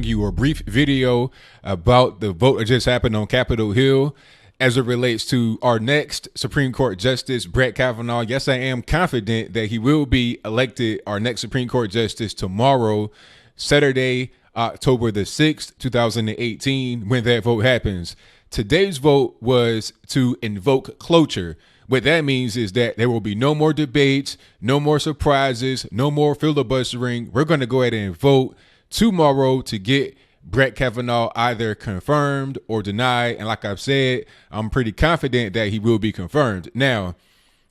You a brief video about the vote that just happened on Capitol Hill as it relates to our next Supreme Court Justice, Brett Kavanaugh. Yes, I am confident that he will be elected our next Supreme Court Justice tomorrow, Saturday, October the 6th, 2018, when that vote happens. Today's vote was to invoke cloture. What that means is that there will be no more debates, no more surprises, no more filibustering. We're going to go ahead and vote tomorrow to get Brett Kavanaugh either confirmed or denied. And like I've said, I'm pretty confident that he will be confirmed. Now,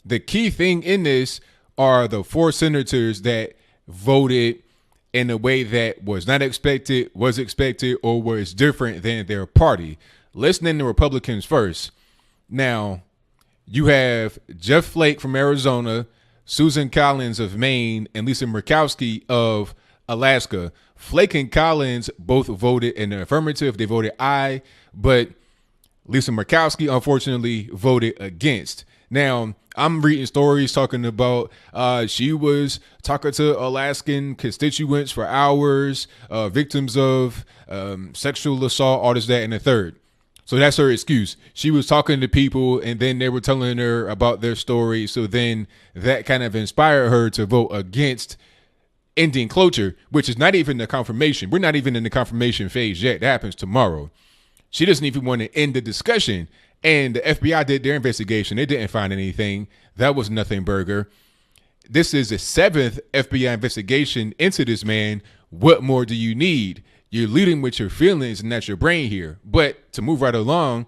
the key thing in this are the 4 senators that voted in a way that was not expected, was expected, or was different than their party. Listening to Republicans first. Now, you have Jeff Flake from Arizona, Susan Collins of Maine, and Lisa Murkowski of Alaska. Flake and Collins both voted in the affirmative. They voted aye, but Lisa Murkowski, unfortunately, voted against. Now, I'm reading stories talking about she was talking to Alaskan constituents for hours, victims of sexual assault, all this, that, and the third. So that's her excuse. She was talking to people and then they were telling her about their story. So then that kind of inspired her to vote against ending cloture, which is not even the confirmation. We're not even in the confirmation phase yet. That happens tomorrow. She doesn't even want to end the discussion. And the FBI did their investigation. They didn't find anything. That was nothing burger. This is the 7th FBI investigation into this man. What more do you need? You're leading with your feelings and that's your brain here. But to move right along,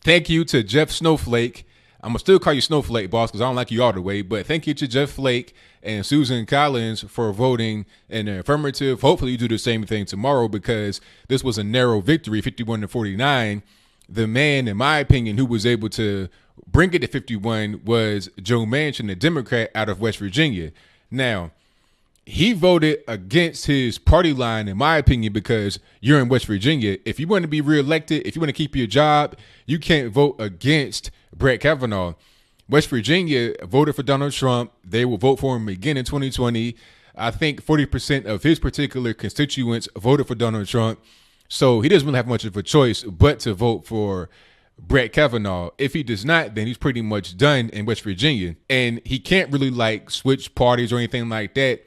thank you to Jeff Snowflake. I'm going to still call you Snowflake, boss, because I don't like you all the way. But thank you to Jeff Flake and Susan Collins for voting in the affirmative. Hopefully you do the same thing tomorrow because this was a narrow victory, 51-49. The man, in my opinion, who was able to bring it to 51 was Joe Manchin, the Democrat out of West Virginia. Now, he voted against his party line, in my opinion, because you're in West Virginia. If you want to be reelected, if you want to keep your job, you can't vote against Brett Kavanaugh. West Virginia voted for Donald Trump. They will vote for him again in 2020. I think 40% of his particular constituents voted for Donald Trump. So he doesn't really have much of a choice but to vote for Brett Kavanaugh. If he does not, then he's pretty much done in West Virginia. And he can't really switch parties or anything like that.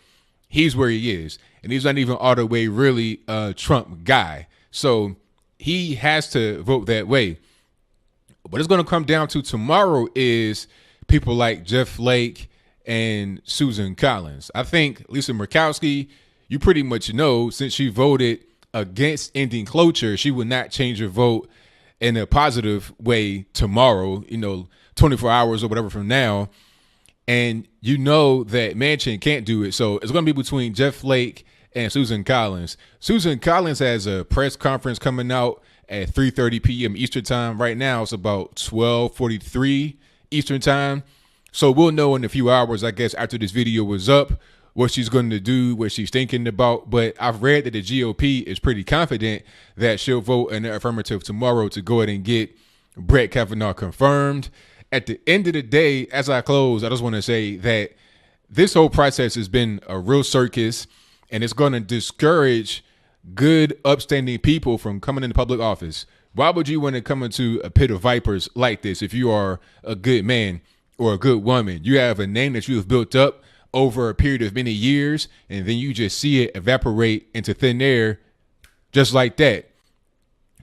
He's where he is. And he's not even all the way really a Trump guy. So he has to vote that way. What it's going to come down to tomorrow is people like Jeff Flake and Susan Collins. I think Lisa Murkowski, you pretty much know, since she voted against ending cloture, she would not change her vote in a positive way tomorrow, 24 hours or whatever from now. And you know that Manchin can't do it. So it's going to be between Jeff Flake and Susan Collins. Susan Collins has a press conference coming out at 3:30 p.m. Eastern time. Right now, it's about 12:43 Eastern time. So we'll know in a few hours, I guess, after this video was up, what she's going to do, what she's thinking about. But I've read that the GOP is pretty confident that she'll vote in the affirmative tomorrow to go ahead and get Brett Kavanaugh confirmed. At the end of the day, as I close, I just want to say that this whole process has been a real circus, and it's going to discourage good, upstanding people from coming into public office. Why would you want to come into a pit of vipers like this if you are a good man or a good woman? You have a name that you have built up over a period of many years, and then you just see it evaporate into thin air just like that.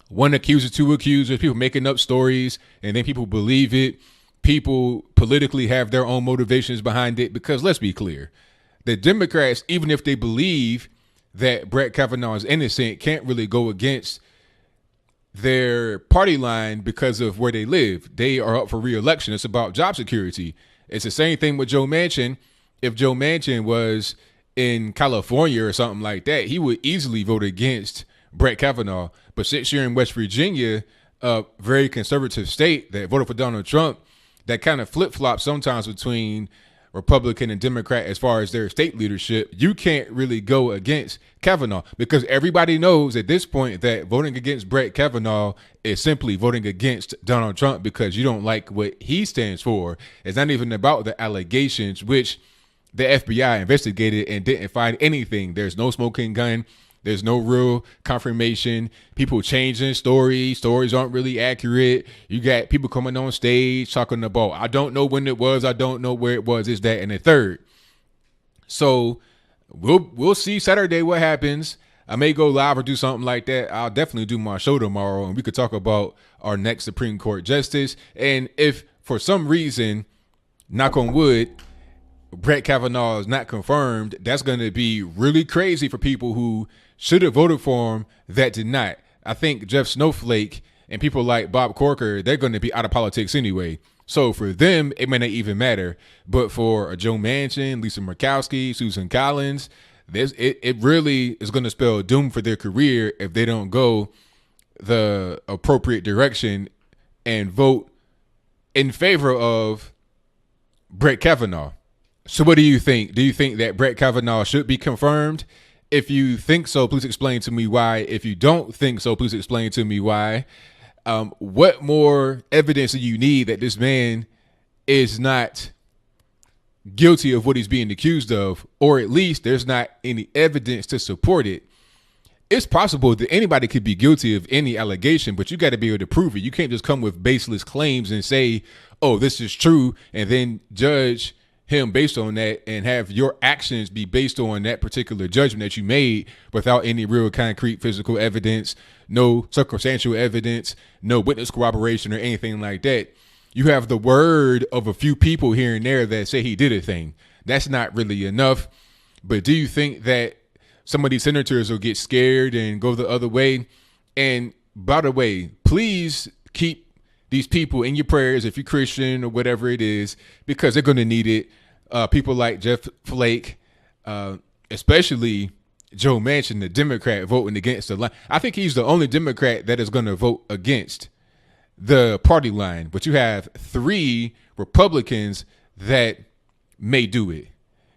One accuser, 2 accusers, people making up stories, and then people believe it. People politically have their own motivations behind it because let's be clear, the Democrats, even if they believe that Brett Kavanaugh is innocent, can't really go against their party line because of where they live. They are up for re-election. It's about job security. It's the same thing with Joe Manchin. If Joe Manchin was in California or something like that, he would easily vote against Brett Kavanaugh. But since you're in West Virginia, a very conservative state that voted for Donald Trump, that kind of flip-flop sometimes between Republican and Democrat as far as their state leadership, you can't really go against Kavanaugh because everybody knows at this point that voting against Brett Kavanaugh is simply voting against Donald Trump because you don't like what he stands for. It's not even about the allegations, which the FBI investigated and didn't find anything. There's no smoking gun. There's no real confirmation. People changing stories. Stories aren't really accurate. You got people coming on stage talking about, I don't know when it was. I don't know where it was. Is that and the third. So we'll see Saturday what happens. I may go live or do something like that. I'll definitely do my show tomorrow, and we could talk about our next Supreme Court justice. And if for some reason, knock on wood, Brett Kavanaugh is not confirmed, that's going to be really crazy for people who should have voted for him that did not. I think Jeff Snowflake and people like Bob Corker, they're going to be out of politics anyway. So for them, it may not even matter. But for Joe Manchin, Lisa Murkowski, Susan Collins, it really is going to spell doom for their career if they don't go the appropriate direction and vote in favor of Brett Kavanaugh. So what do you think? Do you think that Brett Kavanaugh should be confirmed? If you think so, please explain to me why. If you don't think so, please explain to me why. What more evidence do you need that this man is not guilty of what he's being accused of, or at least there's not any evidence to support it? It's possible that anybody could be guilty of any allegation, but you got to be able to prove it. You can't just come with baseless claims and say, oh, this is true, and then judge him based on that and have your actions be based on that particular judgment that you made without any real concrete physical evidence, no circumstantial evidence, no witness corroboration or anything like that. You have the word of a few people here and there that say he did a thing. That's not really enough. But do you think that some of these senators will get scared and go the other way? And by the way, please keep these people in your prayers if you're Christian or whatever it is, because they're going to need it. People like Jeff Flake, especially Joe Manchin, the Democrat, voting against the line. I think he's the only Democrat that is going to vote against the party line. But you have 3 Republicans that may do it.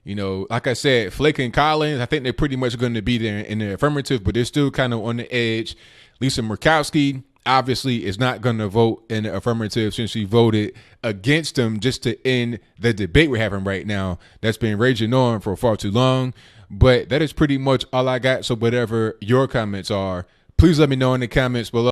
You know, like I said, Flake and Collins, I think they're pretty much going to be there in the affirmative, but they're still kind of on the edge. Lisa Murkowski obviously is not going to vote in the affirmative since she voted against them just to end the debate we're having right now that's been raging on for far too long. But that is pretty much all I got. So whatever your comments are, please let me know in the comments below.